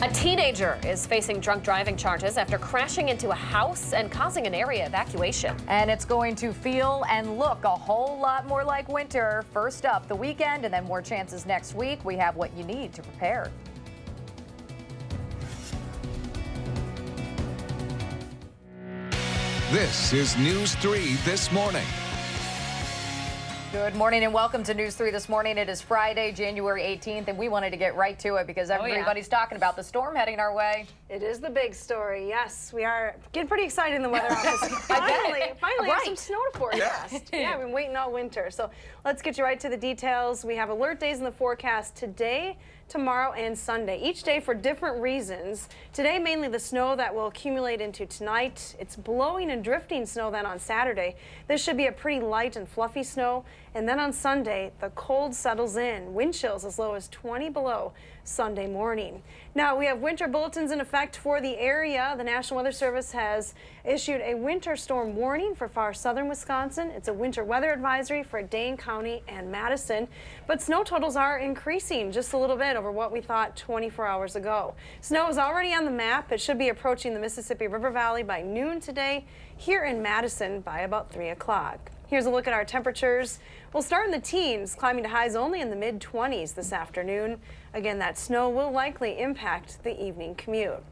A teenager is facing drunk driving charges after crashing into a house and causing an area evacuation. And it's going to feel and look a whole lot more like winter. First up, the weekend, and then more chances next week. We have what you need to prepare. This is News 3 This Morning. Good morning and welcome to News 3 This Morning. It is Friday, January 18th, and we wanted to get right to it because everybody's talking about the storm heading our way. It is the big story. Yes, we are getting pretty excited in the weather office. Finally, have some snow to forecast. Yeah, I've been waiting all winter. So let's get you right to the details. We have alert days in the forecast today, tomorrow, and Sunday, each day for different reasons. Today, mainly the snow that will accumulate into tonight. It's blowing and drifting snow then on Saturday. This should be a pretty light and fluffy snow. And then on Sunday, the cold settles in. Wind chills as low as 20 below Sunday morning. Now, we have winter bulletins in effect for the area. The National Weather Service has issued a winter storm warning for far southern Wisconsin. It's a winter weather advisory for Dane County and Madison. But snow totals are increasing just a little bit over what we thought 24 hours ago. Snow is already on the map. It should be approaching the Mississippi River Valley by noon today, here in Madison by about 3 o'clock. Here's a look at our temperatures. We'll start in the teens, climbing to highs only in the mid-20s this afternoon. Again, that snow will likely impact the evening commute.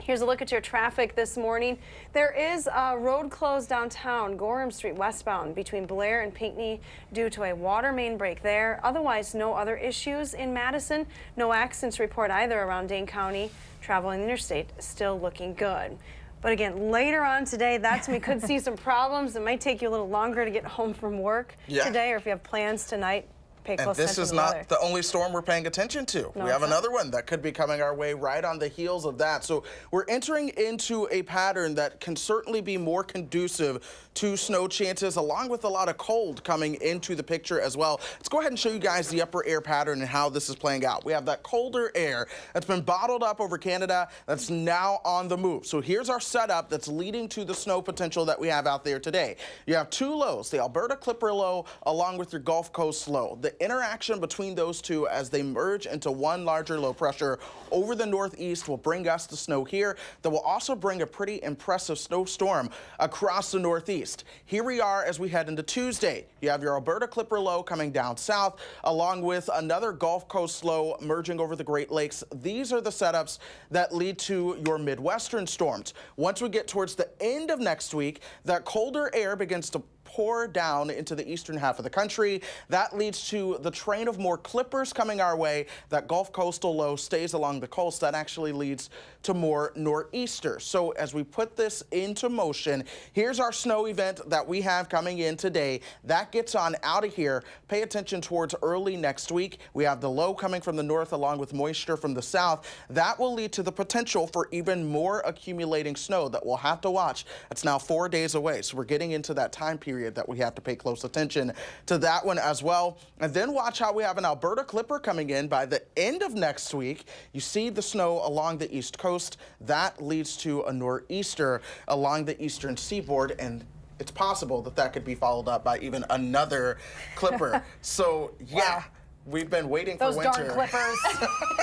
Here's a look at your traffic this morning. There is a road closed downtown, Gorham Street westbound between Blair and Pinckney due to a water main break there. Otherwise, no other issues in Madison. No accidents report either around Dane County. Traveling the interstate is still looking good. But again, later on today, that's when we could see some problems. It might take you a little longer to get home from work today, or if you have plans tonight. Pay close attention to the weather. And this is not the only storm we're paying attention to. No, we have another one that could be coming our way right on the heels of that. So we're entering into a pattern that can certainly be more conducive to snow chances, along with a lot of cold coming into the picture as well. Let's go ahead and show you guys the upper air pattern and how this is playing out. We have that colder air that's been bottled up over Canada that's now on the move. So here's our setup that's leading to the snow potential that we have out there today. You have two lows, the Alberta Clipper low along with your Gulf Coast low. The interaction between those two as they merge into one larger low pressure over the northeast will bring us the snow here that will also bring a pretty impressive snowstorm across the northeast. Here we are as we head into Tuesday. You have your Alberta Clipper low coming down south along with another Gulf Coast low merging over the Great Lakes. These are the setups that lead to your Midwestern storms. Once we get towards the end of next week, that colder air begins to pour down into the eastern half of the country. That leads to the train of more clippers coming our way. That Gulf coastal low stays along the coast. That actually leads to more nor'easters. So as we put this into motion, here's our snow event that we have coming in today. That gets on out of here. Pay attention towards early next week. We have the low coming from the north along with moisture from the south. That will lead to the potential for even more accumulating snow that we'll have to watch. It's now 4 days away. So we're getting into that time period that we have to pay close attention to that one as well. And then watch how we have an Alberta Clipper coming in by the end of next week. You see the snow along the east coast. That leads to a nor'easter along the eastern seaboard, and it's possible that that could be followed up by even another Clipper. So yeah. Wow. We've been waiting for winter. Those darn clippers.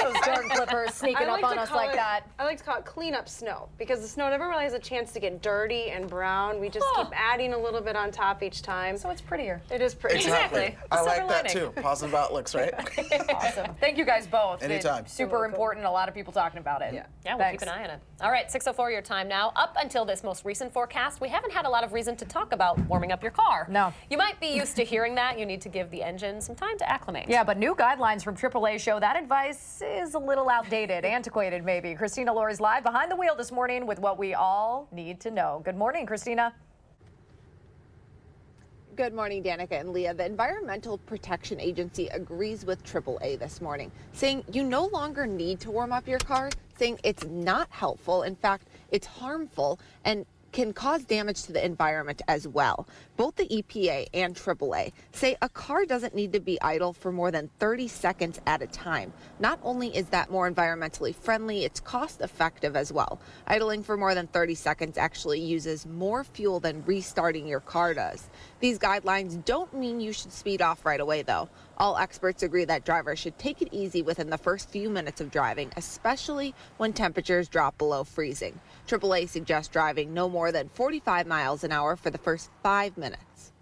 Those darn clippers sneaking up on us like that. I like to call it cleanup snow because the snow never really has a chance to get dirty and brown. We just keep adding a little bit on top each time. So it's prettier. It is pretty. Exactly. I like that too. Positive outlooks, right? Awesome. Thank you guys both. Anytime. It's super important. A lot of people talking about it. Yeah, we'll keep an eye on it. All right, 6:04 your time now. Up until this most recent forecast, we haven't had a lot of reason to talk about warming up your car. No. You might be used to hearing that. You need to give the engine some time to acclimate. Yeah, but new guidelines from AAA show that advice is a little outdated, antiquated maybe. Christina Lori's live behind the wheel this morning with what we all need to know. Good morning, Christina. Good morning, Danica and Leah. The Environmental Protection Agency agrees with AAA this morning, saying you no longer need to warm up your car, saying it's not helpful. In fact, it's harmful and can cause damage to the environment as well. Both the EPA and AAA say a car doesn't need to be idle for more than 30 seconds at a time. Not only is that more environmentally friendly, it's cost effective as well. Idling for more than 30 seconds actually uses more fuel than restarting your car does. These guidelines don't mean you should speed off right away though. All experts agree that drivers should take it easy within the first few minutes of driving, especially when temperatures drop below freezing. AAA suggests driving no more than 45 miles an hour for the first 5 minutes.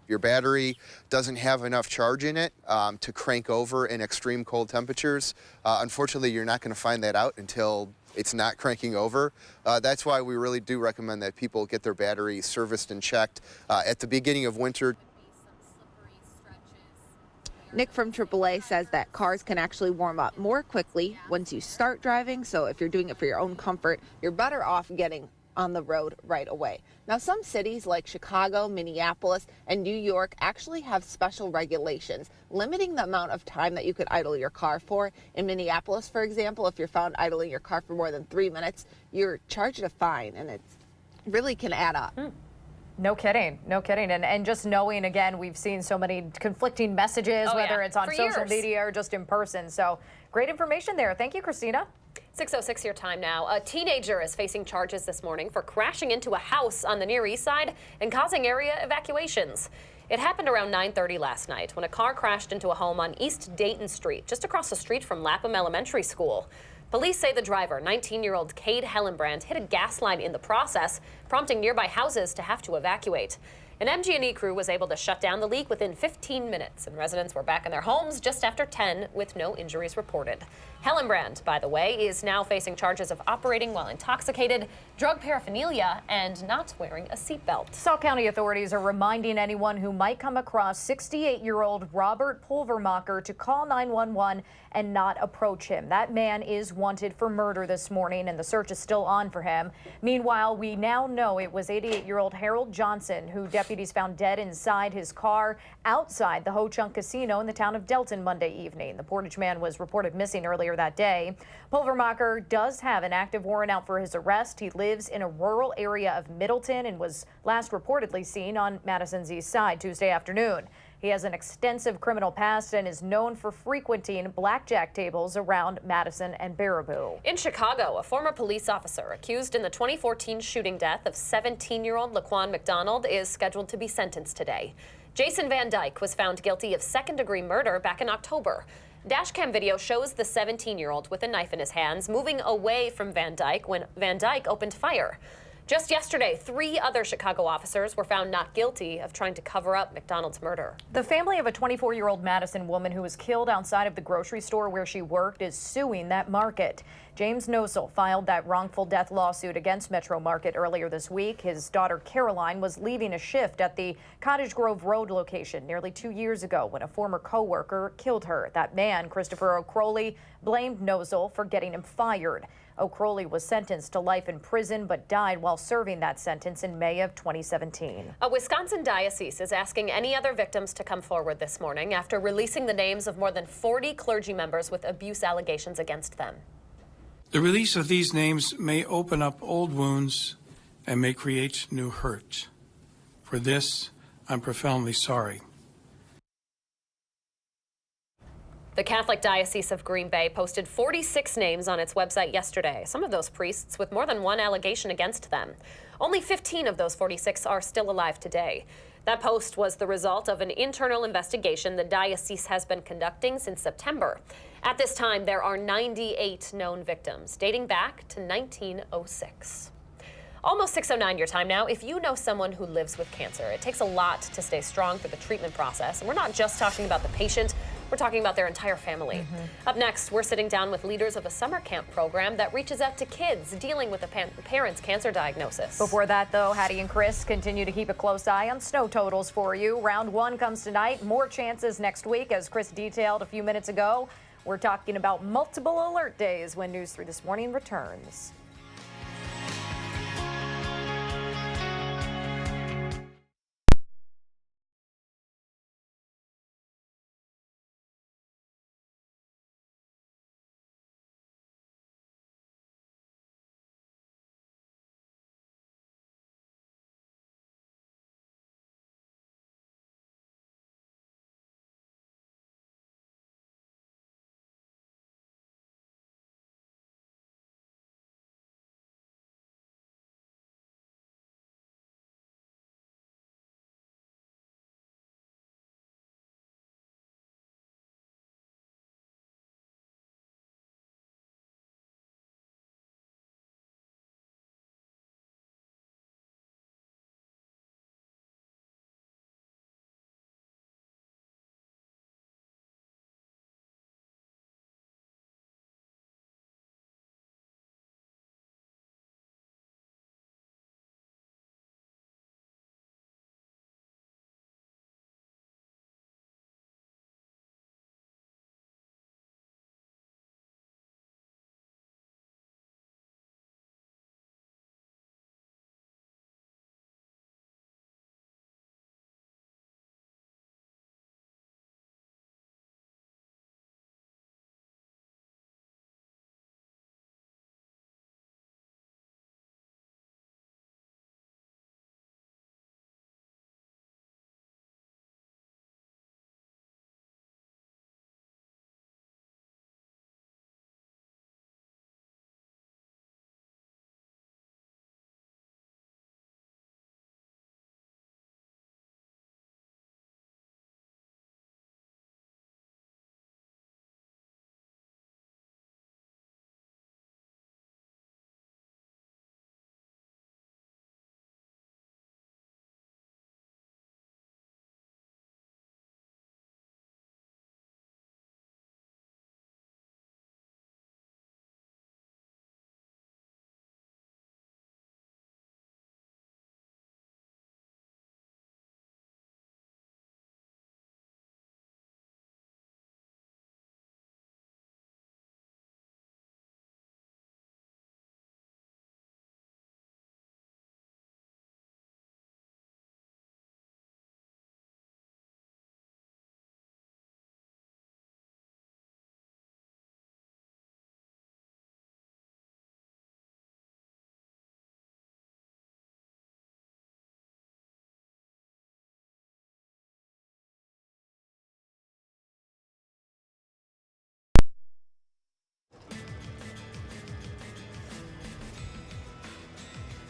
Your battery doesn't have enough charge in it to crank over in extreme cold temperatures. Unfortunately, you're not going to find that out until it's not cranking over. That's why we really do recommend that people get their battery serviced and checked at the beginning of winter. Nick from AAA says that cars can actually warm up more quickly once you start driving, so if you're doing it for your own comfort, you're better off getting on the road right away. Now, some cities like Chicago, Minneapolis, and New York actually have special regulations limiting the amount of time that you could idle your car for. In Minneapolis, for example, if you're found idling your car for more than 3 minutes, you're charged a fine, and it really can add up. No kidding, no kidding. And just knowing, again, we've seen so many conflicting messages, whether it's on social media or just in person. So great information there. Thank you, Christina. 6:06 your time now. A teenager is facing charges this morning for crashing into a house on the Near East Side and causing area evacuations. It happened around 9:30 last night when a car crashed into a home on East Dayton Street, just across the street from Lapham Elementary School. Police say the driver, 19-year-old Cade Hellenbrand, hit a gas line in the process, prompting nearby houses to have to evacuate. An MG&E crew was able to shut down the leak within 15 minutes, and residents were back in their homes just after 10 with no injuries reported. Hellenbrand, by the way, is now facing charges of operating while intoxicated, drug paraphernalia, and not wearing a seatbelt. Sauk County authorities are reminding anyone who might come across 68-year-old Robert Pulvermacher to call 911 and not approach him. That man is wanted for murder this morning, and the search is still on for him. Meanwhile, we now know it was 88-year-old Harold Johnson, who deputies found dead inside his car outside the Ho Chunk Casino in the town of Delton Monday evening. The Portage man was reported missing earlier that day. Pulvermacher does have an active warrant out for his arrest. He lives in a rural area of Middleton and was last reportedly seen on Madison's east side Tuesday afternoon. He has an extensive criminal past and is known for frequenting blackjack tables around Madison and Baraboo. In Chicago, a former police officer accused in the 2014 shooting death of 17-year-old Laquan McDonald is scheduled to be sentenced today. Jason Van Dyke was found guilty of second-degree murder back in October. Dashcam video shows the 17-year-old with a knife in his hands moving away from Van Dyke when Van Dyke opened fire. Just yesterday, 3 other Chicago officers were found not guilty of trying to cover up McDonald's murder. The family of a 24-year-old Madison woman who was killed outside of the grocery store where she worked is suing that market. James Nosel filed that wrongful death lawsuit against Metro Market earlier this week. His daughter Caroline was leaving a shift at the Cottage Grove Road location nearly 2 years ago when a former co-worker killed her. That man, Christopher O'Crowley, blamed Nosel for getting him fired. O'Crowley was sentenced to life in prison but died while serving that sentence in May of 2017. A Wisconsin diocese is asking any other victims to come forward this morning after releasing the names of more than 40 clergy members with abuse allegations against them. The release of these names may open up old wounds and may create new hurt. For this, I'm profoundly sorry. The Catholic Diocese of Green Bay posted 46 names on its website yesterday, some of those priests with more than one allegation against them. Only 15 of those 46 are still alive today. That post was the result of an internal investigation the diocese has been conducting since September. At this time, there are 98 known victims, dating back to 1906. Almost 6:09 your time now. If you know someone who lives with cancer, it takes a lot to stay strong through the treatment process. And we're not just talking about the patient, we're talking about their entire family. Up next, we're sitting down with leaders of a summer camp program that reaches out to kids dealing with a parent's cancer diagnosis. Before that, though, Hattie and Chris continue to keep a close eye on snow totals for you. Round 1 comes tonight. More chances next week, as Chris detailed a few minutes ago. We're talking about multiple alert days when News 3 This Morning returns.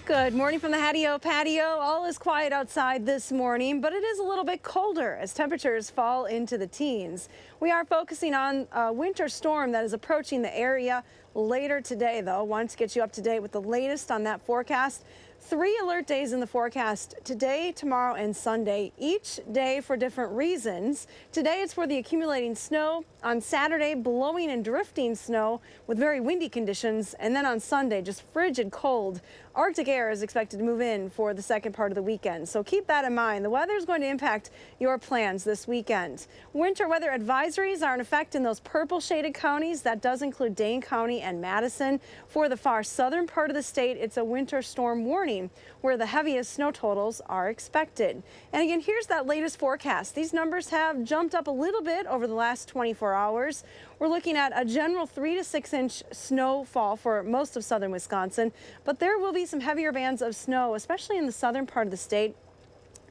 Good morning from the patio. All is quiet outside this morning, but it is a little bit colder as temperatures fall into the teens. We are focusing on a winter storm that is approaching the area later today, though. Wanted to get you up to date with the latest on that forecast. 3 alert days in the forecast today, tomorrow, and Sunday, each day for different reasons. Today it's for the accumulating snow. On Saturday, blowing and drifting snow with very windy conditions. And then on Sunday, just frigid cold. Arctic air is expected to move in for the second part of the weekend. So keep that in mind. The weather is going to impact your plans this weekend. Winter weather advisories are in effect in those purple shaded counties. That does include Dane County and Madison. For the far southern part of the state, it's a winter storm warning where the heaviest snow totals are expected. And again, here's that latest forecast. These numbers have jumped up a little bit over the last 24 hours. We're looking at a general 3 to 6 inch snowfall for most of southern Wisconsin, but there will be some heavier bands of snow, especially in the southern part of the state.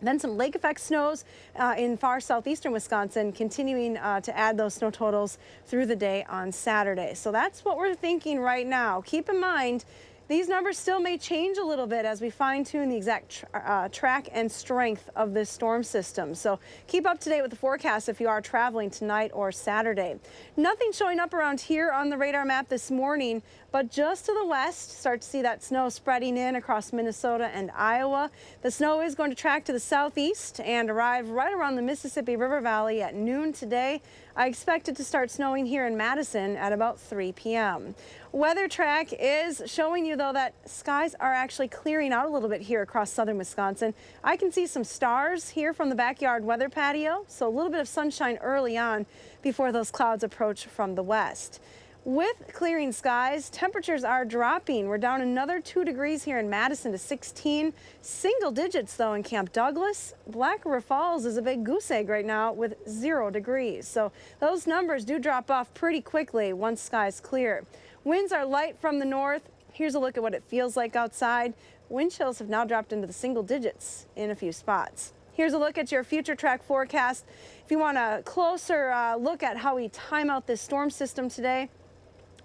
Then some lake effect snows in far southeastern Wisconsin, continuing to add those snow totals through the day on Saturday. So that's what we're thinking right now. Keep in mind, these numbers still may change a little bit as we fine-tune the exact track and strength of this storm system. So keep up to date with the forecast if you are traveling tonight or Saturday. Nothing showing up around here on the radar map this morning, but just to the west, start to see that snow spreading in across Minnesota and Iowa. The snow is going to track to the southeast and arrive right around the Mississippi River Valley at noon today. I expect it to start snowing here in Madison at about 3 p.m. Weather track is showing you, though, that skies are actually clearing out a little bit here across southern Wisconsin. I can see some stars here from the backyard weather patio, so a little bit of sunshine early on before those clouds approach from the west. With clearing skies, temperatures are dropping. We're down another 2 degrees here in Madison to 16. Single digits, though, in Camp Douglas. Black River Falls is a big goose egg right now with 0 degrees. So those numbers do drop off pretty quickly once skies clear. Winds are light from the north. Here's a look at what it feels like outside. Wind chills have now dropped into the single digits in a few spots. Here's a look at your future track forecast. If you want a closer look at how we time out this storm system today,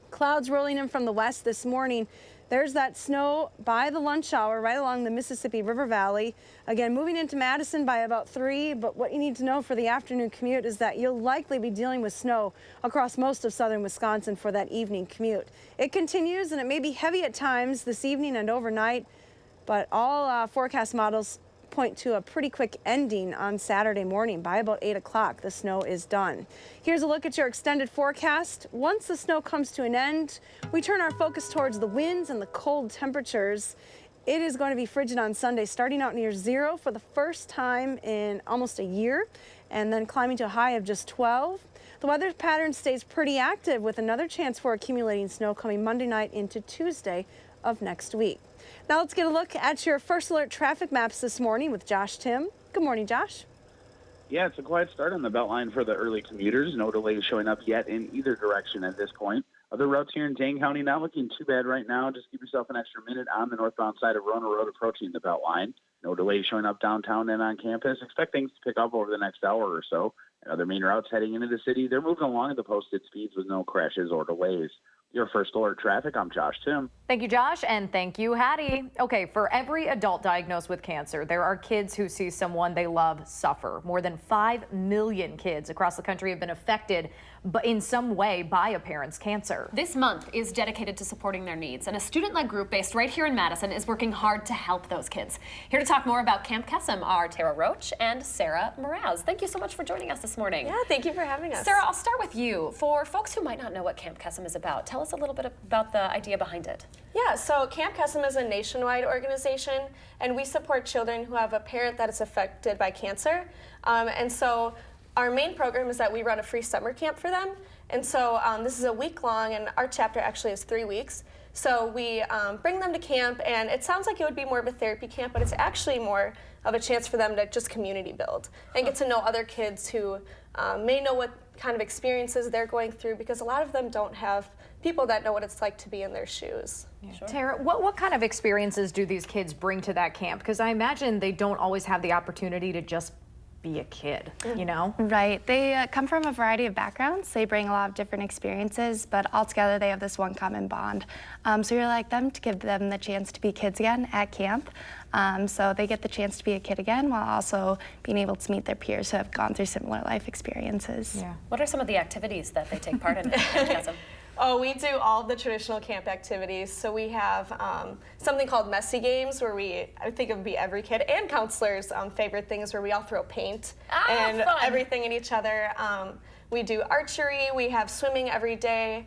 clouds rolling in from the west this morning. There's that snow by the lunch hour right along the Mississippi River Valley. Again, moving into Madison by about 3, but what you need to know for the afternoon commute is that you'll likely be dealing with snow across most of southern Wisconsin for that evening commute. It continues, and it may be heavy at times this evening and overnight, but all forecast models point to a pretty quick ending on Saturday morning. By about 8 o'clock, the snow is done. Here's a look at your extended forecast. Once the snow comes to an end, we turn our focus towards the winds and the cold temperatures. It is going to be frigid on Sunday, starting out near 0 for the first time in almost a year, and then climbing to a high of just 12. The weather pattern stays pretty active with another chance for accumulating snow coming Monday night into Tuesday of next week. Now let's get a look at your first alert traffic maps this morning with Josh Tim. Good morning, Josh. Yeah, it's a quiet start on the Beltline for the early commuters. No delays showing up yet in either direction at this point. Other routes here in Dane County not looking too bad right now. Just give yourself an extra minute on the northbound side of Rona Road approaching the Beltline. No delays showing up downtown and on campus. Expect things to pick up over the next hour or so. And other main routes heading into the city, they're moving along at the posted speeds with no crashes or delays. Your first alert traffic, I'm Josh Tim. Thank you, Josh, and thank you, Hattie. Okay, for every adult diagnosed with cancer, there are kids who see someone they love suffer. More than 5 million kids across the country have been affected in some way by a parent's cancer. This month is dedicated to supporting their needs, and a student-led group based right here in Madison is working hard to help those kids. Here to talk more about Camp Kesem are Tara Roach and Sarah Mraz. Thank you so much for joining us this morning. Yeah, thank you for having us. Sarah, I'll start with you. For folks who might not know what Camp Kesem is about, tell us a little bit about the idea behind it. Yeah, so Camp Kesem is a nationwide organization, and we support children who have a parent that is affected by cancer. And so our main program is that we run a free summer camp for them. And so this is a week long, and our chapter actually is 3 weeks. So we bring them to camp, and it sounds like it would be more of a therapy camp, but it's actually more of a chance for them to just community build and get to know other kids who may know what kind of experiences they're going through, because a lot of them don't have people that know what it's like to be in their shoes. Yeah. Sure. Tara, what kind of experiences do these kids bring to that camp? Because I imagine they don't always have the opportunity to just be a kid, you know? Right. They come from a variety of backgrounds. They bring a lot of different experiences, but altogether they have this one common bond. So we like them to give them the chance to be kids again at camp. So they get the chance to be a kid again while also being able to meet their peers who have gone through similar life experiences. Yeah. What are some of the activities that they take part in? Madison? Oh, we do all of the traditional camp activities. So we have something called messy games where I think it would be every kid and counselors' favorite things where we all throw paint and fun. everything at each other. We do archery, we have swimming every day.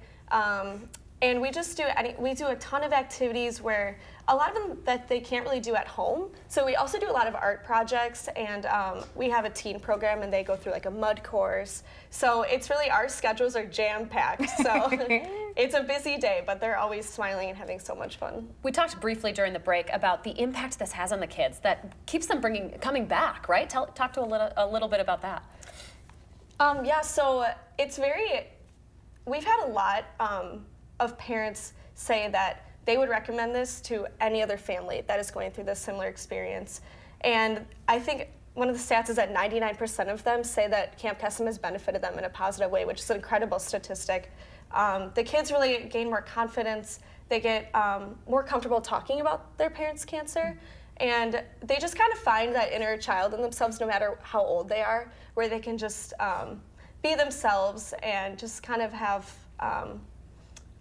And we just we do a ton of activities where a lot of them that they can't really do at home. So we also do a lot of art projects, and we have a teen program, and they go through like a mud course. So it's really, our schedules are jam-packed. So it's a busy day, but they're always smiling and having so much fun. We talked briefly during the break about the impact this has on the kids that keeps them coming back, right? Talk to a little bit about that. Yeah, so we've had a lot of parents say that they would recommend this to any other family that is going through this similar experience. And I think one of the stats is that 99% of them say that Camp Kesem has benefited them in a positive way, which is an incredible statistic. The kids really gain more confidence. They get more comfortable talking about their parents' cancer. And they just kind of find that inner child in themselves, no matter how old they are, where they can just be themselves and just kind of have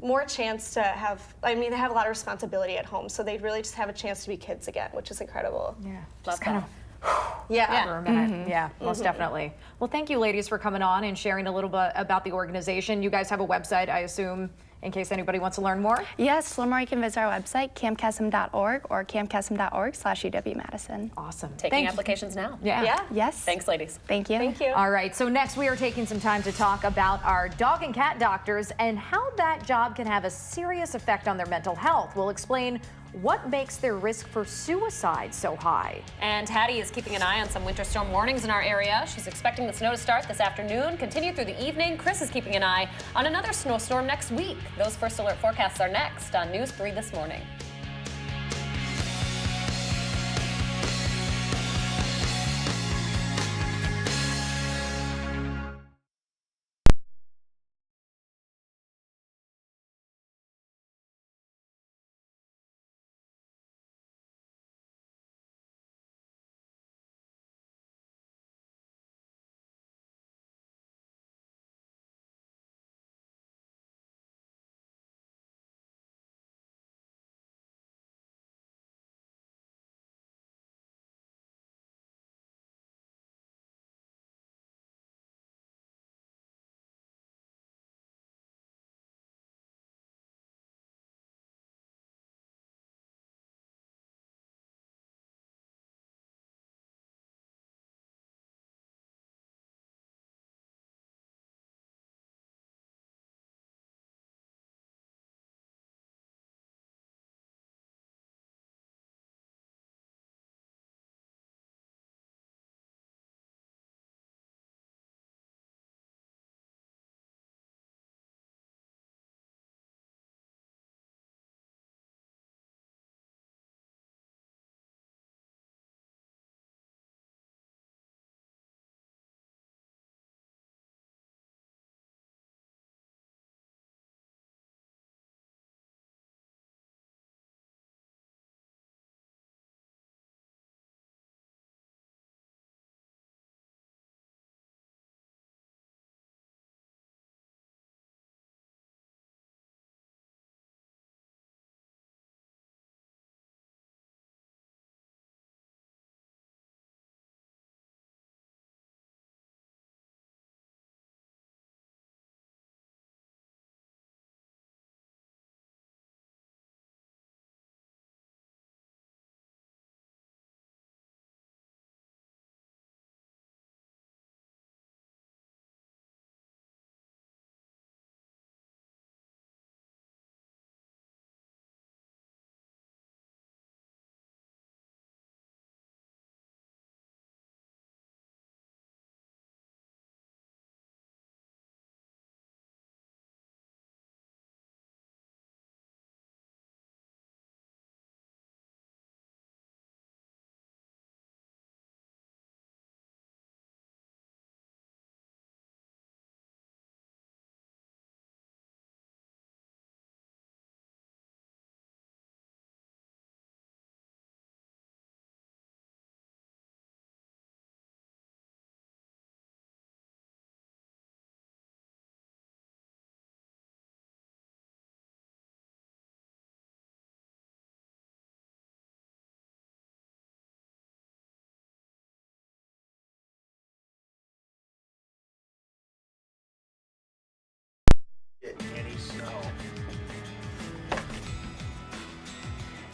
more chance to have, they have a lot of responsibility at home, so they really just have a chance to be kids again, which is incredible. Yeah. Love kind that. of Yeah. for a minute. Yeah, most definitely. Well, thank you, ladies, for coming on and sharing a little bit about the organization. You guys have a website, I assume, in case anybody wants to learn more? Yes, learn more, you can visit our website, campkesem.org or campkesem.org/UW-Madison. Awesome. Taking applications now. Yeah. Yes. Thanks, ladies. Thank you. Thank you. All right, so next we are taking some time to talk about our dog and cat doctors and how that job can have a serious effect on their mental health. We'll explain what makes their risk for suicide so high. And Hattie is keeping an eye on some winter storm warnings in our area. She's expecting the snow to start this afternoon, continue through the evening. Chris is keeping an eye on another snowstorm next week. Those first alert forecasts are next on News 3 This Morning. Any snow.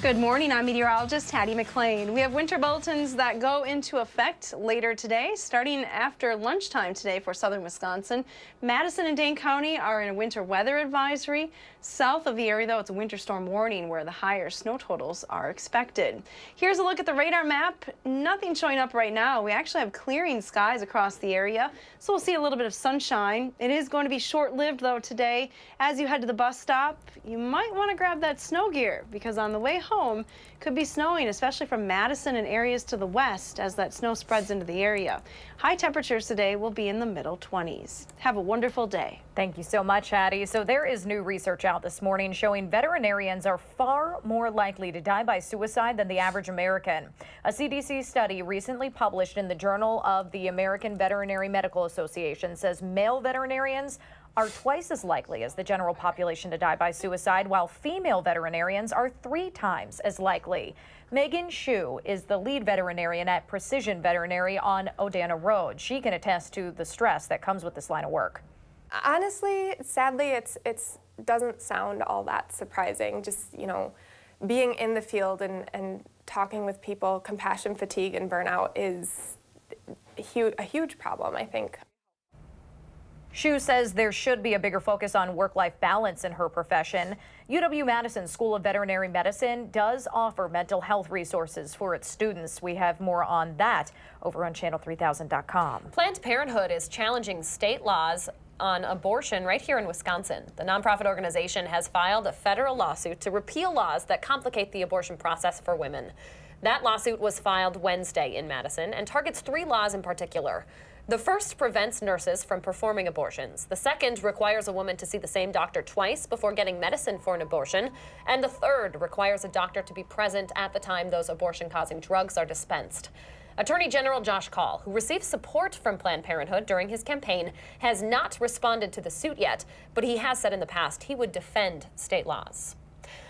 Good morning, I'm meteorologist Hattie McLean. We have winter bulletins that go into effect later today, starting after lunchtime today for southern Wisconsin. Madison and Dane County are in a winter weather advisory. South of the area, though, it's a winter storm warning where the higher snow totals are expected. Here's a look at the radar map. Nothing showing up right now. We actually have clearing skies across the area, so we'll see a little bit of sunshine. It is going to be short-lived, though, today. As you head to the bus stop, you might want to grab that snow gear because on the way home could be snowing, especially from Madison and areas to the west as that snow spreads into the area. High temperatures today will be in the middle 20s. Have a wonderful day. Thank you so much, Hattie. So there is new research out this morning showing veterinarians are far more likely to die by suicide than the average American. A CDC study recently published in the Journal of the American Veterinary Medical Association says male veterinarians are twice as likely as the general population to die by suicide, while female veterinarians are 3 times as likely. Megan Shu is the lead veterinarian at Precision Veterinary on Odana Road. She can attest to the stress that comes with this line of work. Honestly, sadly, it doesn't sound all that surprising. Just, being in the field and talking with people, compassion fatigue and burnout is a huge problem, I think. Shu says there should be a bigger focus on work-life balance in her profession. UW-Madison School of Veterinary Medicine does offer mental health resources for its students. We have more on that over on channel3000.com. Planned Parenthood is challenging state laws on abortion right here in Wisconsin. The nonprofit organization has filed a federal lawsuit to repeal laws that complicate the abortion process for women. That lawsuit was filed Wednesday in Madison and targets 3 laws in particular. The first prevents nurses from performing abortions. The second requires a woman to see the same doctor twice before getting medicine for an abortion. And the third requires a doctor to be present at the time those abortion-causing drugs are dispensed. Attorney General Josh Kaul, who received support from Planned Parenthood during his campaign, has not responded to the suit yet, but he has said in the past he would defend state laws.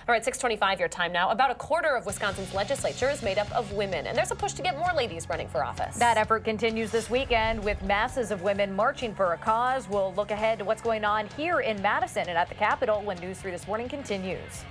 All right, 6:25 your time now. About a quarter of Wisconsin's legislature is made up of women, and there's a push to get more ladies running for office. That effort continues this weekend with masses of women marching for a cause. We'll look ahead to what's going on here in Madison and at the Capitol when News 3 This Morning continues.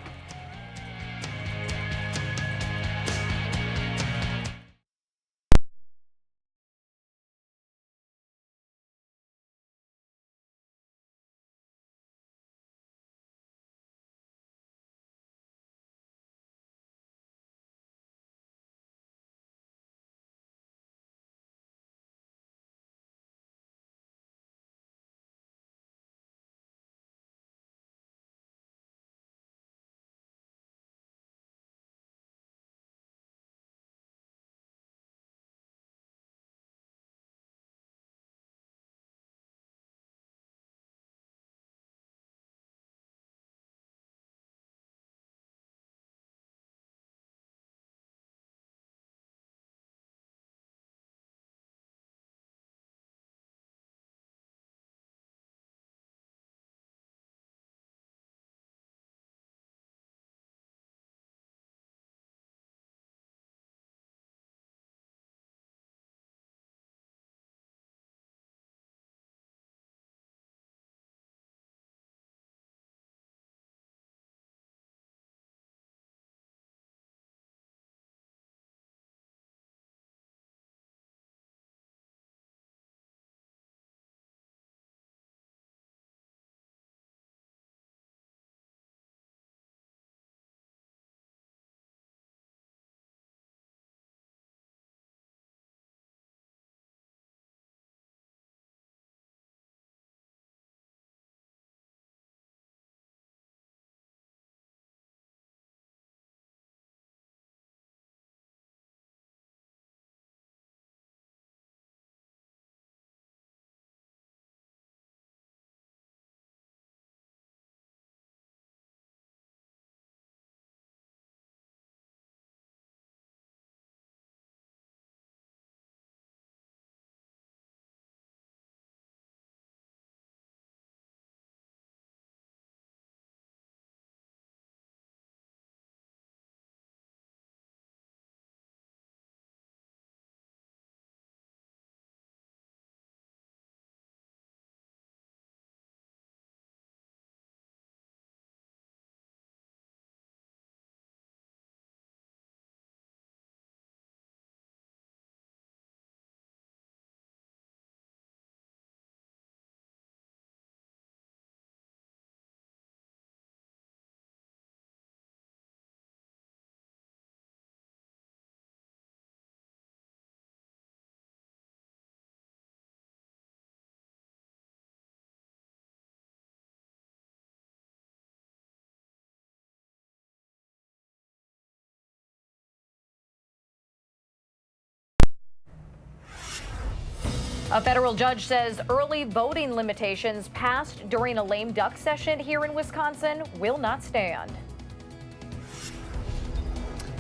A federal judge says early voting limitations passed during a lame duck session here in Wisconsin will not stand.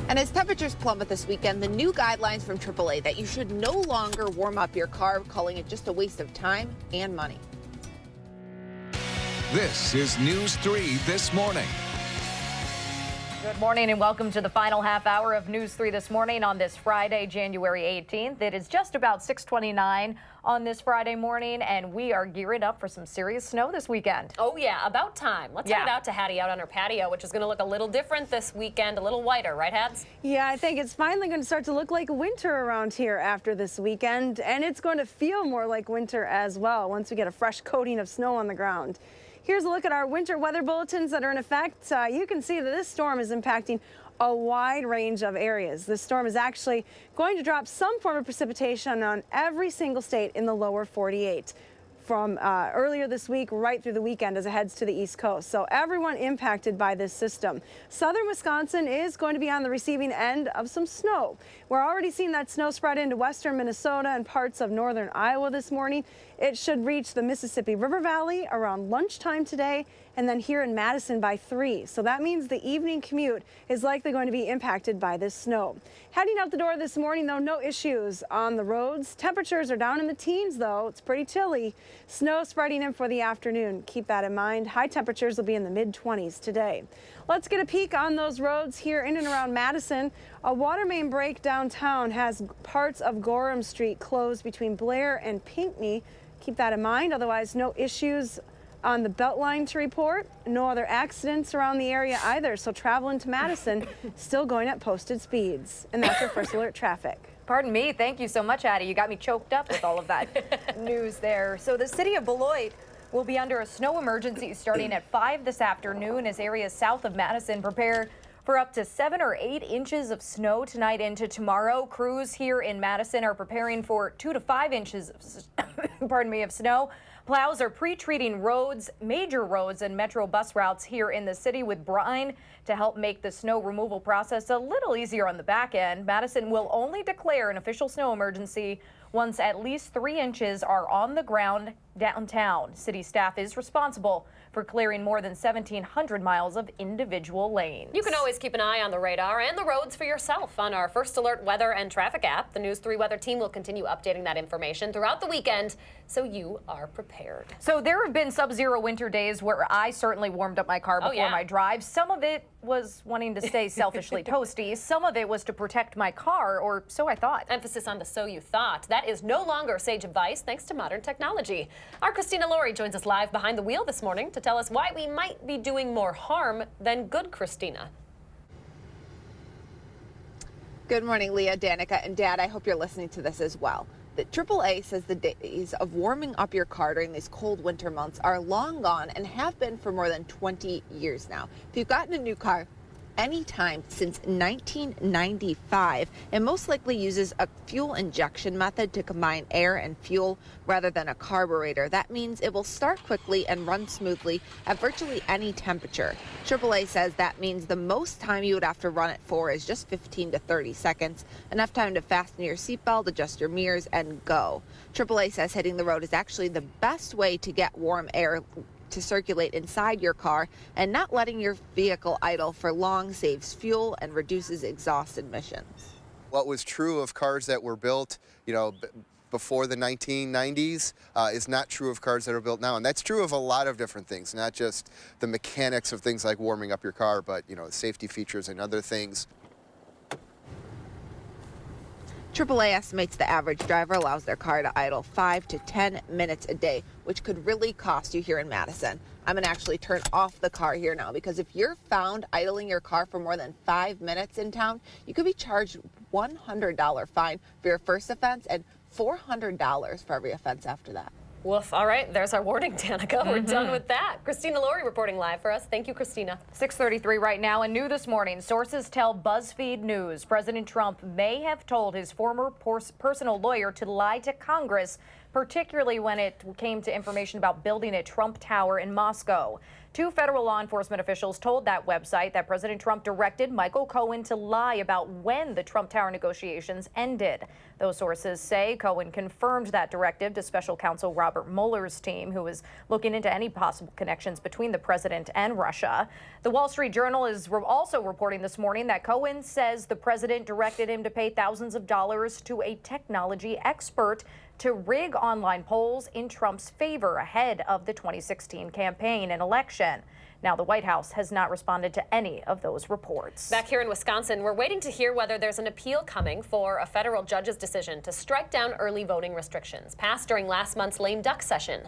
And as temperatures plummet this weekend, the new guidelines from AAA that you should no longer warm up your car, calling it just a waste of time and money. This is News 3 This Morning. Good morning and welcome to the final half hour of News 3 This Morning on this Friday, January 18th. It is just about 6:29 on this Friday morning, and we are gearing up for some serious snow this weekend. Oh, yeah, about time. Let's head out to Hattie out on her patio, which is going to look a little different this weekend, a little whiter, right, Hads? Yeah, I think it's finally going to start to look like winter around here after this weekend, and it's going to feel more like winter as well once we get a fresh coating of snow on the ground. Here's a look at our winter weather bulletins that are in effect. You can see that this storm is impacting a wide range of areas. This storm is actually going to drop some form of precipitation on every single state in the lower 48 from earlier this week right through the weekend as it heads to the East Coast. So everyone impacted by this system. Southern Wisconsin is going to be on the receiving end of some snow. We're already seeing that snow spread into western Minnesota and parts of northern Iowa this morning. It should reach the Mississippi River Valley around lunchtime today, and then here in Madison by 3. So that means the evening commute is likely going to be impacted by this snow. Heading out the door this morning, though, no issues on the roads. Temperatures are down in the teens, though. It's pretty chilly. Snow spreading in for the afternoon. Keep that in mind. High temperatures will be in the mid-20s today. Let's get a peek on those roads here in and around Madison. A water main break downtown has parts of Gorham Street closed between Blair and Pinckney. Keep that in mind. Otherwise, no issues on the Beltline to report. No other accidents around the area either. So travel into Madison still going at posted speeds. And that's your first alert traffic. Pardon me. Thank you so much, Addie. You got me choked up with all of that news there. So the city of Beloit will be under a snow emergency starting at 5 this afternoon as areas south of Madison prepare for up to 7 or 8 inches of snow tonight into tomorrow. Crews here in Madison are preparing for 2 to 5 inches of, of snow. Plows are pre-treating roads, major roads and metro bus routes here in the city with brine to help make the snow removal process a little easier on the back end. Madison will only declare an official snow emergency once at least 3 inches are on the ground downtown. City staff is responsible for clearing more than 1,700 miles of individual lanes. You can always keep an eye on the radar and the roads for yourself on our First Alert weather and traffic app. The News 3 weather team will continue updating that information throughout the weekend so you are prepared. So there have been sub-zero winter days where I certainly warmed up my car before my drive. Some of it was wanting to stay selfishly toasty. Some of it was to protect my car, or so I thought. Emphasis on the so you thought. That is no longer sage advice thanks to modern technology. Our Christina Laurie joins us live behind the wheel this morning to tell us why we might be doing more harm than good, Christina. Good morning, Leah, Danica, and Dad. I hope you're listening to this as well. The AAA says the days of warming up your car during these cold winter months are long gone and have been for more than 20 years now. If you've gotten a new car anytime since 1995, it most likely uses a fuel injection method to combine air and fuel rather than a carburetor. That means it will start quickly and run smoothly at virtually any temperature. AAA says that means the most time you would have to run it for is just 15 to 30 seconds, enough time to fasten your seatbelt, adjust your mirrors, and go. AAA says hitting the road is actually the best way to get warm air to circulate inside your car, and not letting your vehicle idle for long saves fuel and reduces exhaust emissions. What was true of cars that were built, before the 1990s is not true of cars that are built now. And that's true of a lot of different things, not just the mechanics of things like warming up your car, but, safety features and other things. AAA estimates the average driver allows their car to idle 5 to 10 minutes a day, which could really cost you here in Madison. I'm going to actually turn off the car here now, because if you're found idling your car for more than 5 minutes in town, you could be charged $100 fine for your first offense and $400 for every offense after that. Woof. All right, there's our warning, Danica. We're done with that. Christina Laurie reporting live for us. Thank you, Christina. 6:33 right now, and new this morning. Sources tell BuzzFeed News President Trump may have told his former personal lawyer to lie to Congress particularly when it came to information about building a Trump Tower in Moscow. 2 federal law enforcement officials told that website that President Trump directed Michael Cohen to lie about when the Trump Tower negotiations ended. Those sources say Cohen confirmed that directive to special counsel Robert Mueller's team, who is looking into any possible connections between the president and Russia. The Wall Street Journal is also reporting this morning that Cohen says the president directed him to pay thousands of dollars to a technology expert to rig online polls in Trump's favor ahead of the 2016 campaign and election. Now, the White House has not responded to any of those reports. Back here in Wisconsin, we're waiting to hear whether there's an appeal coming for a federal judge's decision to strike down early voting restrictions passed during last month's lame duck session.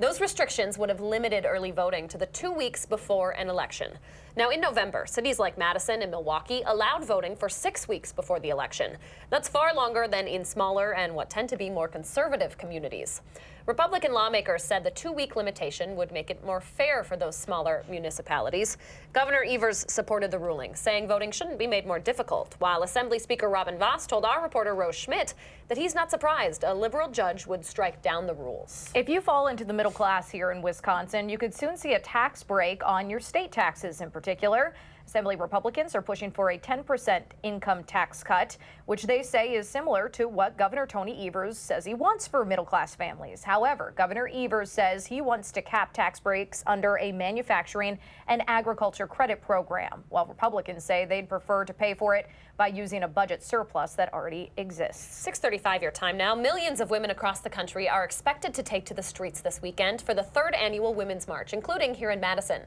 Those restrictions would have limited early voting to the 2 weeks before an election. Now, in November, cities like Madison and Milwaukee allowed voting for 6 weeks before the election. That's far longer than in smaller and what tend to be more conservative communities. Republican lawmakers said the 2-week limitation would make it more fair for those smaller municipalities. Governor Evers supported the ruling, saying voting shouldn't be made more difficult, while Assembly Speaker Robin Vos told our reporter Rose Schmidt that he's not surprised a liberal judge would strike down the rules. If you fall into the middle class here in Wisconsin, you could soon see a tax break on your state taxes in particular. Assembly Republicans are pushing for a 10% income tax cut, which they say is similar to what Governor Tony Evers says he wants for middle-class families. However, Governor Evers says he wants to cap tax breaks under a manufacturing and agriculture credit program, while Republicans say they'd prefer to pay for it by using a budget surplus that already exists. 6:35 your time now. Millions of women across the country are expected to take to the streets this weekend for the 3rd annual Women's March, including here in Madison.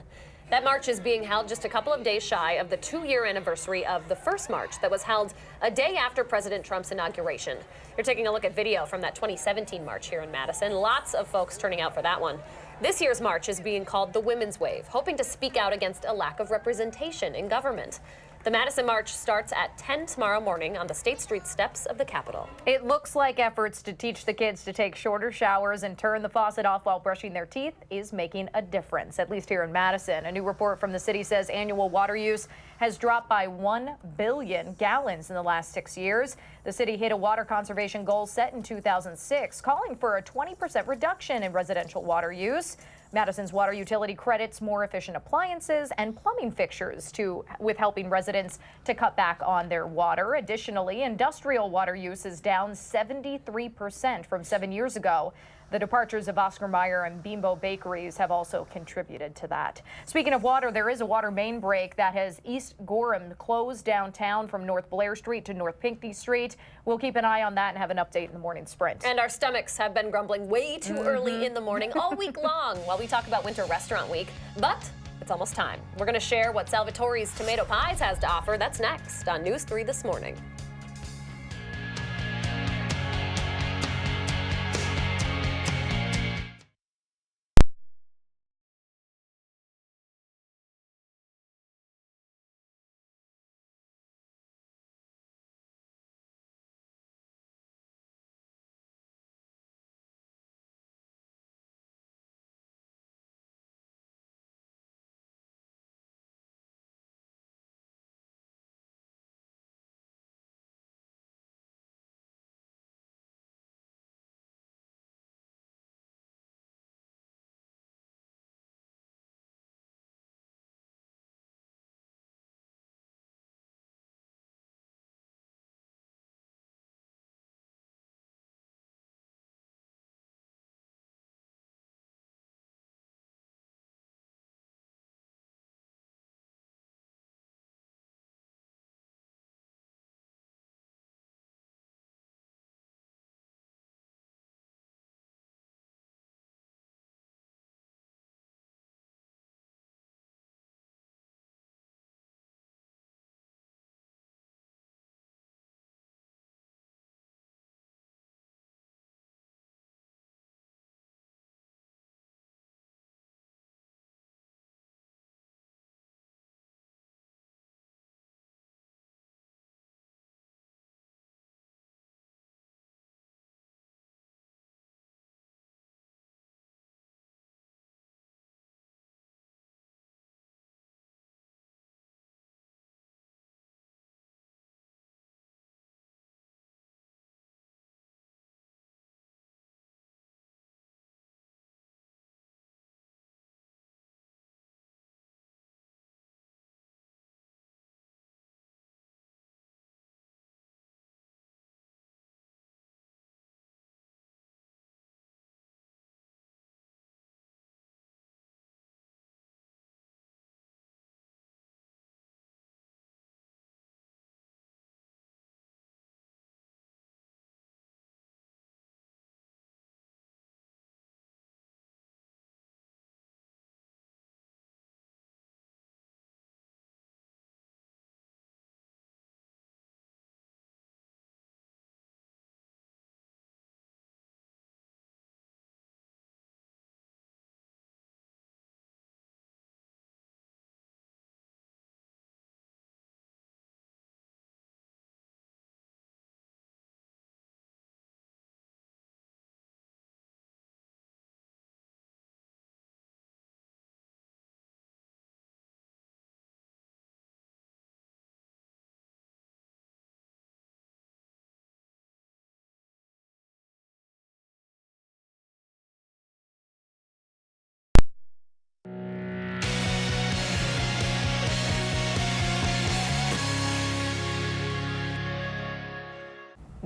That march is being held just a couple of days shy of the 2-year anniversary of the first march that was held a day after President Trump's inauguration. You're taking a look at video from that 2017 march here in Madison. Lots of folks turning out for that one. This year's march is being called the Women's Wave, hoping to speak out against a lack of representation in government. The Madison March starts at 10 tomorrow morning on the State Street steps of the Capitol. It looks like efforts to teach the kids to take shorter showers and turn the faucet off while brushing their teeth is making a difference, at least here in Madison. A new report from the city says annual water use has dropped by 1 billion gallons in the last 6 years. The city hit a water conservation goal set in 2006, calling for a 20% reduction in residential water use. Madison's water utility credits more efficient appliances and plumbing fixtures with helping residents to cut back on their water. Additionally, industrial water use is down 73% from 7 years ago. The departures of Oscar Mayer and Bimbo bakeries have also contributed to that. Speaking of water, there is a water main break that has East Gorham closed downtown from North Blair Street to North Pinckney Street. We'll keep an eye on that and have an update in the morning sprint. And our stomachs have been grumbling way too early in the morning all week long while we talk about Winter Restaurant Week. But it's almost time. We're going to share what Salvatore's Tomato Pies has to offer. That's next on News 3 This Morning.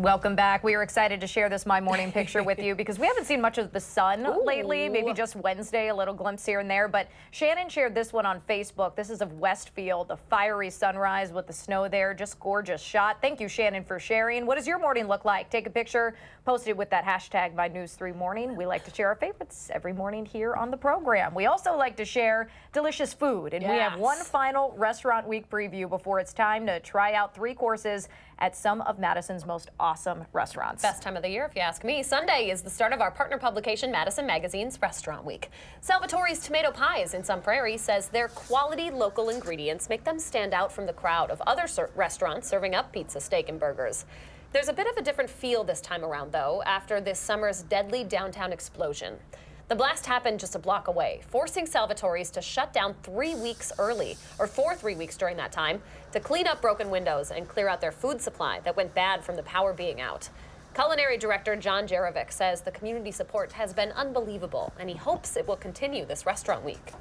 Welcome back. We are excited to share this My Morning picture with you because we haven't seen much of the sun lately, maybe just Wednesday, a little glimpse here and there. But Shannon shared this one on Facebook. This is of Westfield, the fiery sunrise with the snow there. Just gorgeous shot. Thank you, Shannon, for sharing. What does your morning look like? Take a picture, post it with that hashtag MyNews3Morning. We like to share our favorites every morning here on the program. We also like to share delicious food, and we have one final restaurant week preview before it's time to try out 3 courses at some of Madison's most awesome restaurants. Best time of the year, if you ask me. Sunday is the start of our partner publication, Madison Magazine's Restaurant Week. Salvatore's Tomato Pies in Sun Prairie says their quality local ingredients make them stand out from the crowd of other restaurants serving up pizza, steak, and burgers. There's a bit of a different feel this time around, though, after this summer's deadly downtown explosion. The blast happened just a block away, forcing Salvatore's to shut down 3 weeks early, or for 3 weeks during that time, to clean up broken windows and clear out their food supply that went bad from the power being out. Culinary Director John Jarovic says the community support has been unbelievable, and he hopes it will continue this restaurant week.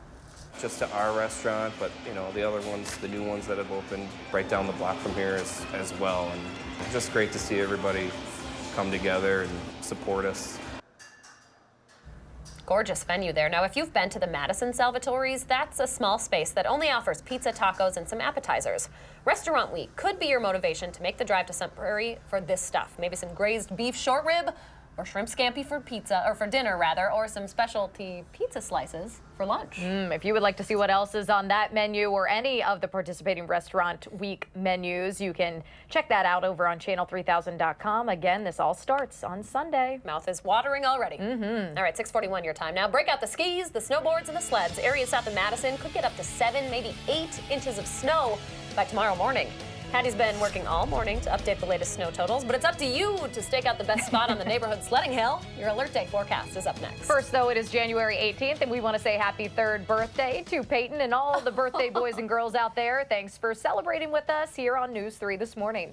Just to our restaurant, but the other ones, the new ones that have opened right down the block from here as well. And it's just great to see everybody come together and support us. Gorgeous venue there. Now, if you've been to the Madison Salvatore's, that's a small space that only offers pizza, tacos, and some appetizers. Restaurant Week could be your motivation to make the drive to Sun Prairie for this stuff. Maybe some grazed beef short rib, or shrimp scampi for pizza, or for dinner rather, or some specialty pizza slices for lunch. If you would like to see what else is on that menu or any of the participating Restaurant Week menus, you can check that out over on channel3000.com. Again, this all starts on Sunday. Mouth is watering already. All right, 6:41 your time now. Break out the skis, the snowboards, and the sleds. Areas south of Madison could get up to 7, maybe 8 inches of snow by tomorrow morning. Patty's been working all morning to update the latest snow totals, but it's up to you to stake out the best spot on the neighborhood sledding hill. Your Alert Day forecast is up next. First, though, it is January 18th, and we want to say happy 3rd birthday to Peyton and all the birthday boys and girls out there. Thanks for celebrating with us here on News 3 this morning.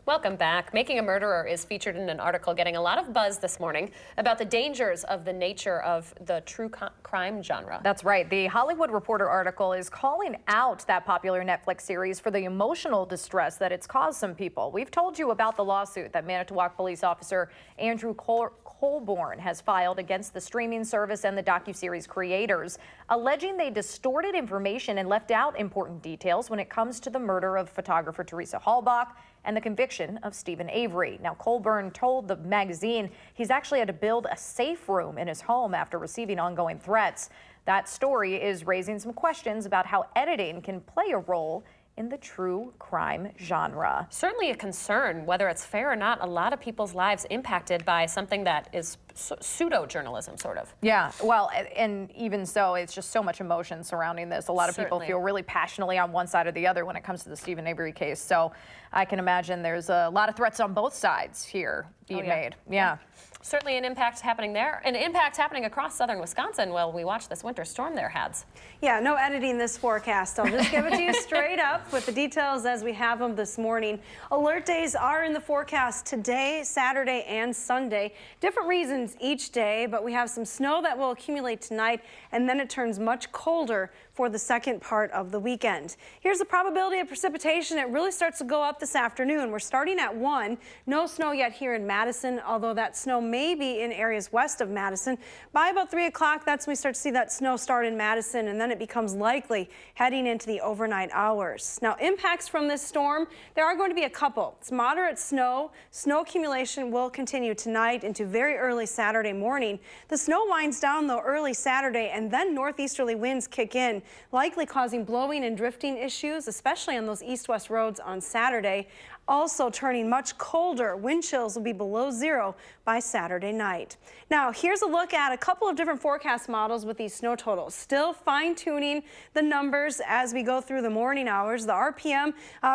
Welcome back. Making a Murderer is featured in an article getting a lot of buzz this morning about the dangers of the nature of the true crime genre. That's right. The Hollywood Reporter article is calling out that popular Netflix series for the emotional distress that it's caused some people. We've told you about the lawsuit that Manitowoc police officer Andrew Colborne has filed against the streaming service and the docuseries creators, alleging they distorted information and left out important details when it comes to the murder of photographer Teresa Halbach and the conviction of Stephen Avery. Now, Colborne told the magazine he's actually had to build a safe room in his home after receiving ongoing threats. That story is raising some questions about how editing can play a role in the true crime genre. Certainly a concern, whether it's fair or not. A lot of people's lives impacted by something that is pseudo-journalism, sort of. Yeah, well, and even so, it's just so much emotion surrounding this. A lot of people feel really passionately on one side or the other when it comes to the Stephen Avery case. So I can imagine there's a lot of threats on both sides here being made. Yeah. Certainly an impact happening there, an impact happening across southern Wisconsin while we watch this winter storm there, Hads. Yeah, no editing this forecast. I'll just give it to you straight up with the details as we have them this morning. Alert days are in the forecast today, Saturday, and Sunday. Different reasons each day, but we have some snow that will accumulate tonight, and then it turns much colder for the second part of the weekend. Here's the probability of precipitation. It really starts to go up this afternoon. We're starting at 1. No snow yet here in Madison, although that snow may be in areas west of Madison. By about 3 o'clock, that's when we start to see that snow start in Madison, and then it becomes likely heading into the overnight hours. Now, impacts from this storm, there are going to be a couple. It's moderate snow. Snow accumulation will continue tonight into very early Saturday morning. The snow winds down, though, early Saturday, and then northeasterly winds kick in, likely causing blowing and drifting issues, especially on those east-west roads on Saturday. Also turning much colder. Wind chills will be below 0 by Saturday night. Now, here's a look at a couple of different forecast models with these snow totals. Still fine-tuning the numbers as we go through the morning hours. The RPM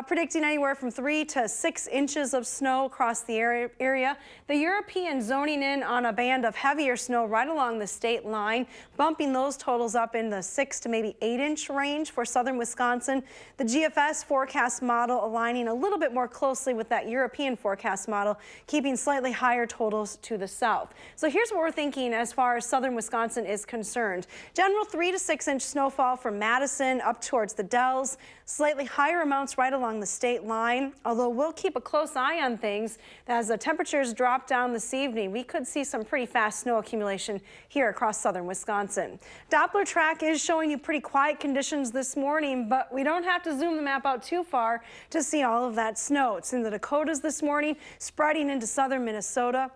predicting anywhere from 3 to 6 inches of snow across the area. The European zoning in on a band of heavier snow right along the state line, bumping those totals up in the 6 to maybe 8-inch range for southern Wisconsin. The GFS forecast model aligning a little bit more closely with that European forecast model, keeping slightly higher totals to the south. So here's what we're thinking as far as southern Wisconsin is concerned. General 3 to 6 inch snowfall from Madison up towards the Dells, slightly higher amounts right along the state line, although we'll keep a close eye on things as the temperatures drop down this evening. We could see some pretty fast snow accumulation here across southern Wisconsin. Doppler track is showing you pretty quiet conditions this morning, but we don't have to zoom the map out too far to see all of that snow. It's in the Dakotas this morning, spreading into southern Minnesota.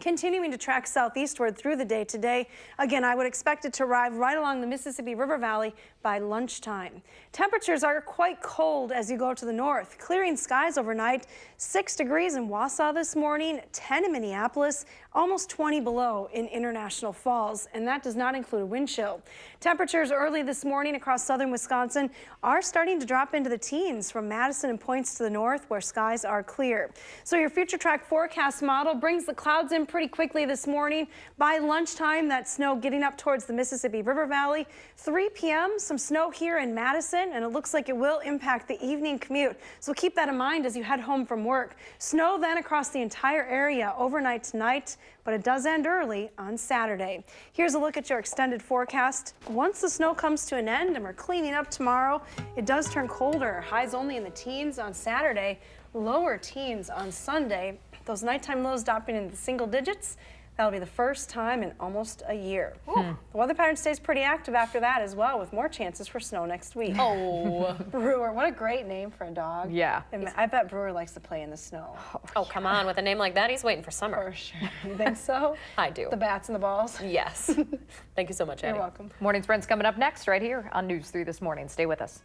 Continuing to track southeastward through the day today. Again, I would expect it to arrive right along the Mississippi River Valley by lunchtime. Temperatures are quite cold as you go to the north. Clearing skies overnight, 6 degrees in Wausau this morning, 10 in Minneapolis, almost 20 below in International Falls, and that does not include a wind chill. Temperatures early this morning across southern Wisconsin are starting to drop into the teens from Madison and points to the north where skies are clear. So your future track forecast model brings the clouds in pretty quickly this morning. By lunchtime, that snow getting up towards the Mississippi River Valley. 3 p.m., some snow here in Madison, and it looks like it will impact the evening commute. So keep that in mind as you head home from work. Snow then across the entire area overnight tonight, but it does end early on Saturday. Here's a look at your extended forecast. Once the snow comes to an end and we're cleaning up tomorrow, it does turn colder. Highs only in the teens on Saturday, lower teens on Sunday. Those nighttime lows dropping into the single digits. That'll be the first time in almost a year. The weather pattern stays pretty active after that as well, with more chances for snow next week. Oh, Brewer, what a great name for a dog. Yeah. And I bet Brewer likes to play in the snow. Oh, come on. With a name like that, he's waiting for summer. For sure. You think so? I do. The bats and the balls? Yes. Thank you so much, Eddie. You're welcome. Morning Sprint's coming up next right here on News 3 This Morning. Stay with us.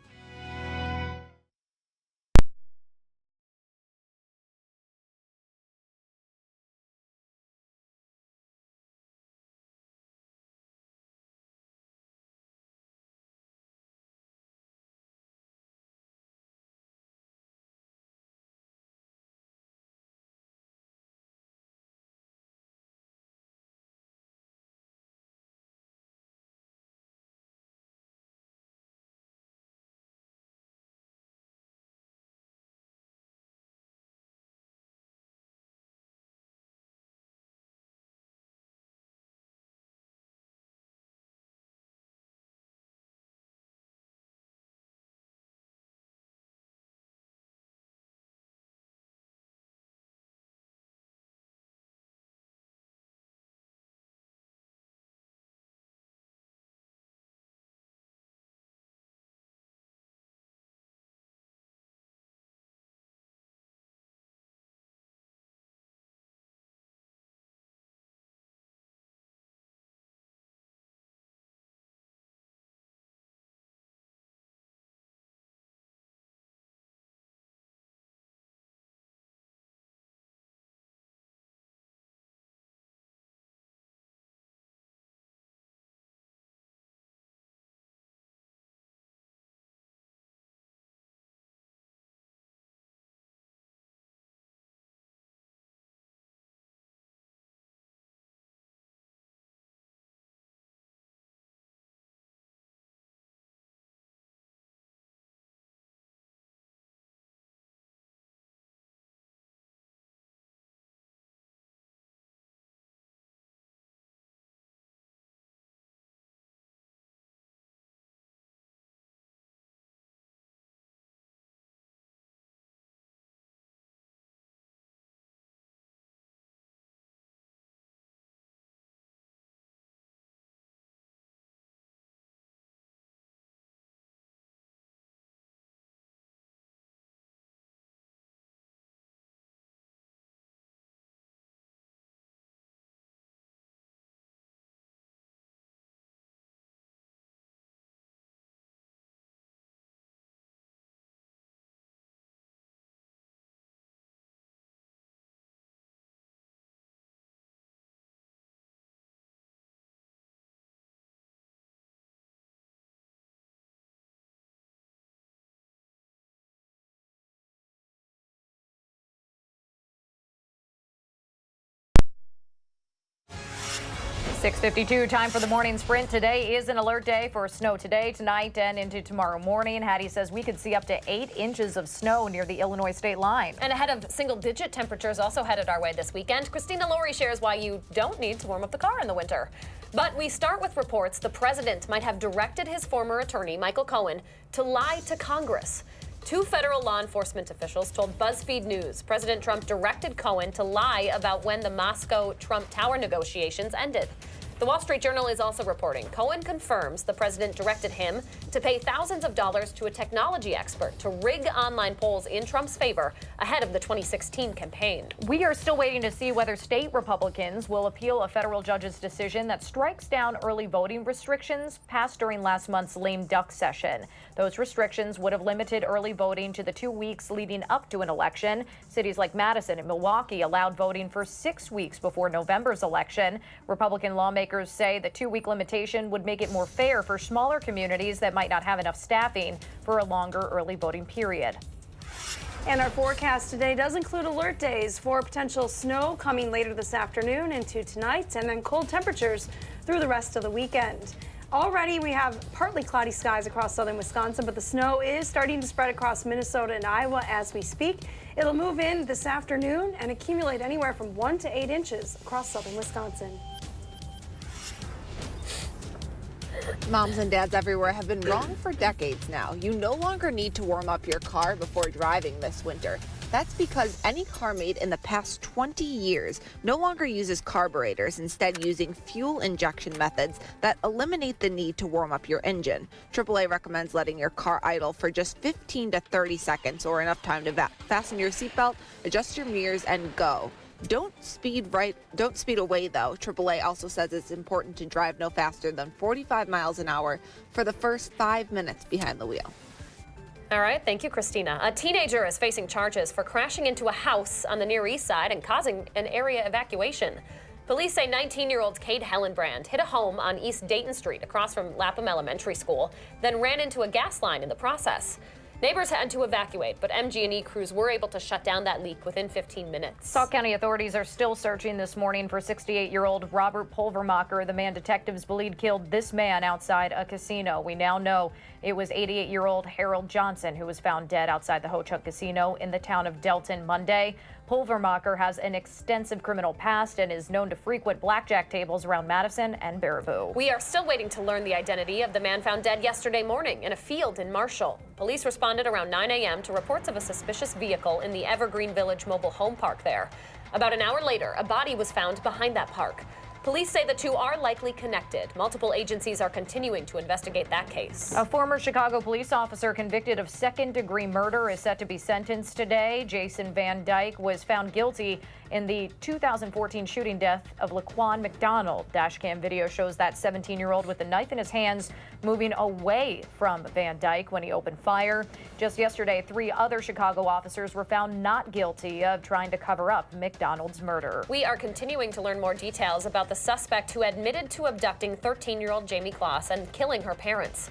6:52, time for the morning sprint. Today is an alert day for snow today, tonight, and into tomorrow morning. Hattie says we could see up to 8 inches of snow near the Illinois state line. And ahead of single-digit temperatures also headed our way this weekend, Christina Laurie shares why you don't need to warm up the car in the winter. But we start with reports the president might have directed his former attorney, Michael Cohen, to lie to Congress. 2 federal law enforcement officials told BuzzFeed News President Trump directed Cohen to lie about when the Moscow-Trump Tower negotiations ended. The Wall Street Journal is also reporting Cohen confirms the president directed him to pay thousands of dollars to a technology expert to rig online polls in Trump's favor ahead of the 2016 campaign. We are still waiting to see whether state Republicans will appeal a federal judge's decision that strikes down early voting restrictions passed during last month's lame duck session. Those restrictions would have limited early voting to the 2 weeks leading up to an election. Cities like Madison and Milwaukee allowed voting for 6 weeks before November's election. Republican lawmakers say the 2-week limitation would make it more fair for smaller communities that might not have enough staffing for a longer early voting period. And our forecast today does include alert days for potential snow coming later this afternoon into tonight, and then cold temperatures through the rest of the weekend. Already we have partly cloudy skies across southern Wisconsin, but the snow is starting to spread across Minnesota and Iowa as we speak. It'll move in this afternoon and accumulate anywhere from 1 to 8 inches across southern Wisconsin. Moms and dads everywhere have been wrong for decades now. You no longer need to warm up your car before driving this winter. That's because any car made in the past 20 years no longer uses carburetors, instead using fuel injection methods that eliminate the need to warm up your engine. AAA recommends letting your car idle for just 15 to 30 seconds or enough time to fasten your seatbelt, adjust your mirrors, and go. Don't speed away, though. AAA also says it's important to drive no faster than 45 miles an hour for the first 5 minutes behind the wheel. All right, thank you, Christina. A teenager is facing charges for crashing into a house on the Near East Side and causing an area evacuation. Police say 19-year-old Cade Hellenbrand hit a home on East Dayton Street across from Lapham Elementary School, then ran into a gas line in the process. Neighbors had to evacuate, but MG&E crews were able to shut down that leak within 15 minutes. Sauk County authorities are still searching this morning for 68-year-old Robert Pulvermacher, the man detectives believe killed this man outside a casino. We now know it was 88-year-old Harold Johnson who was found dead outside the Ho-Chunk Casino in the town of Delton Monday. Pulvermacher has an extensive criminal past and is known to frequent blackjack tables around Madison and Baraboo. We are still waiting to learn the identity of the man found dead yesterday morning in a field in Marshall. Police responded around 9 a.m. to reports of a suspicious vehicle in the Evergreen Village mobile home park there. About an hour later, a body was found behind that park. Police say the two are likely connected. Multiple agencies are continuing to investigate that case. A former Chicago police officer convicted of second-degree murder is set to be sentenced today. Jason Van Dyke was found guilty in the 2014 shooting death of Laquan McDonald. Dashcam video shows that 17-year-old with a knife in his hands moving away from Van Dyke when he opened fire. Just yesterday, 3 other Chicago officers were found not guilty of trying to cover up McDonald's murder. We are continuing to learn more details about the suspect who admitted to abducting 13-year-old Jamie Kloss and killing her parents.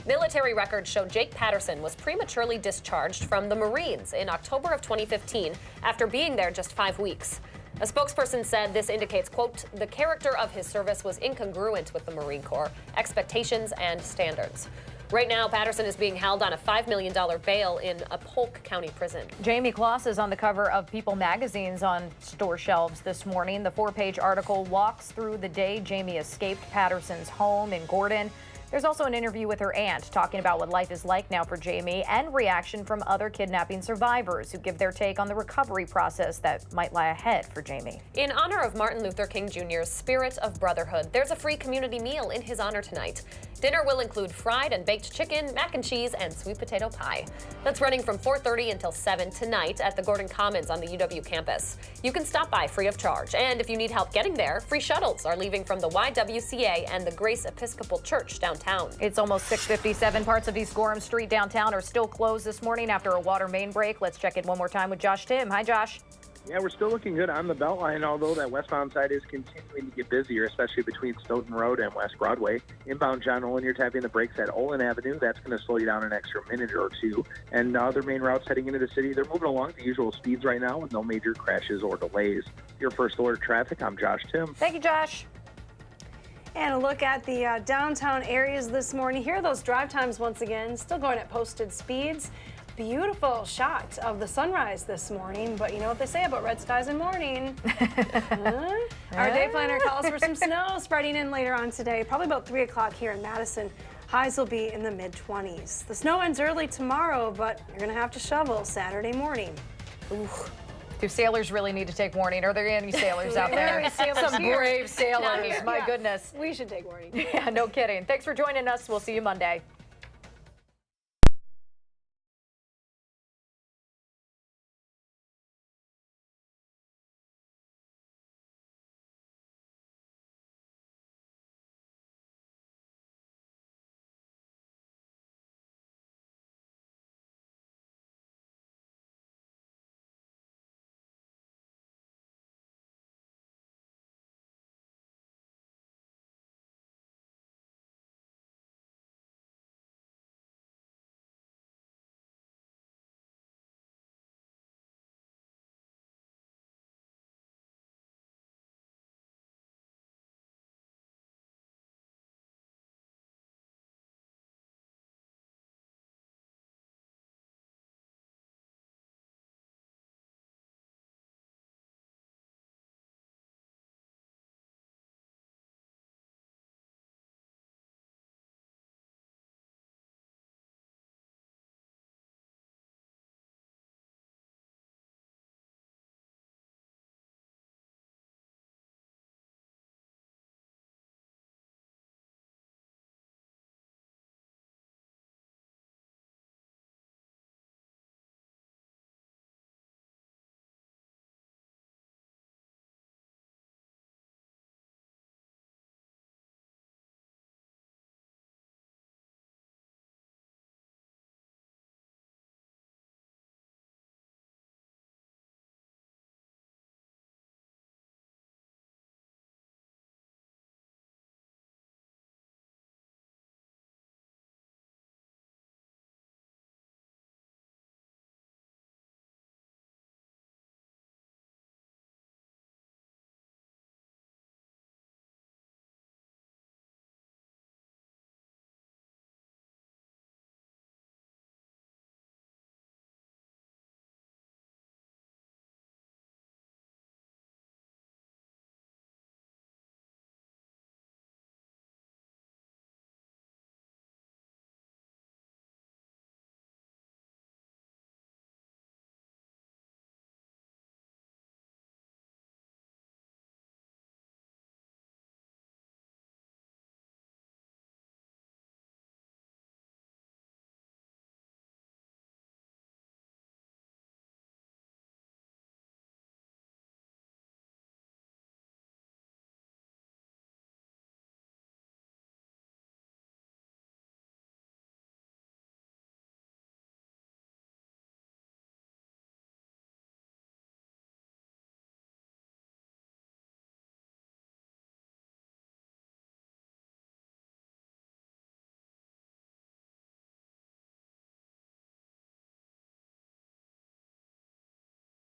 Military records show Jake Patterson was prematurely discharged from the Marines in October of 2015 after being there just 5 weeks. A spokesperson said this indicates, quote, the character of his service was incongruent with the Marine Corps expectations and standards. Right now, Patterson is being held on a $5 million bail in a Polk County prison. Jamie Kloss is on the cover of People magazines on store shelves this morning. The 4-page article walks through the day Jamie escaped Patterson's home in Gordon. There's also an interview with her aunt talking about what life is like now for Jamie and reaction from other kidnapping survivors who give their take on the recovery process that might lie ahead for Jamie. In honor of Martin Luther King Jr.'s spirit of brotherhood, there's a free community meal in his honor tonight. Dinner will include fried and baked chicken, mac and cheese, and sweet potato pie. That's running from 4:30 until 7 tonight at the Gordon Commons on the UW campus. You can stop by free of charge, and if you need help getting there, free shuttles are leaving from the YWCA and the Grace Episcopal Church downtown. It's almost 6:57. Parts of East Gorham Street downtown are still closed this morning after a water main break. Let's check in one more time with Josh Tim. Hi, Josh. Yeah, we're still looking good on the Beltline, although that westbound side is continuing to get busier, especially between Stoughton Road and West Broadway. Inbound John Olin, you're tapping the brakes at Olin Avenue. That's going to slow you down an extra minute or two. And other main routes heading into the city, they're moving along the usual speeds right now with no major crashes or delays. Your first alert traffic, I'm Josh Tim. Thank you, Josh. And a look at the downtown areas this morning. Here are those drive times once again, still going at posted speeds. Beautiful shot of the sunrise this morning, but you know what they say about red skies in morning. Our day planner calls for some snow spreading in later on today, probably about 3 o'clock here in Madison. Highs will be in the mid-20s. The snow ends early tomorrow, but you're going to have to shovel Saturday morning. Ooh. Do sailors really need to take warning? Are there any sailors out there? Some brave sailors, my goodness. We should take warning. Yeah, no kidding. Thanks for joining us. We'll see you Monday.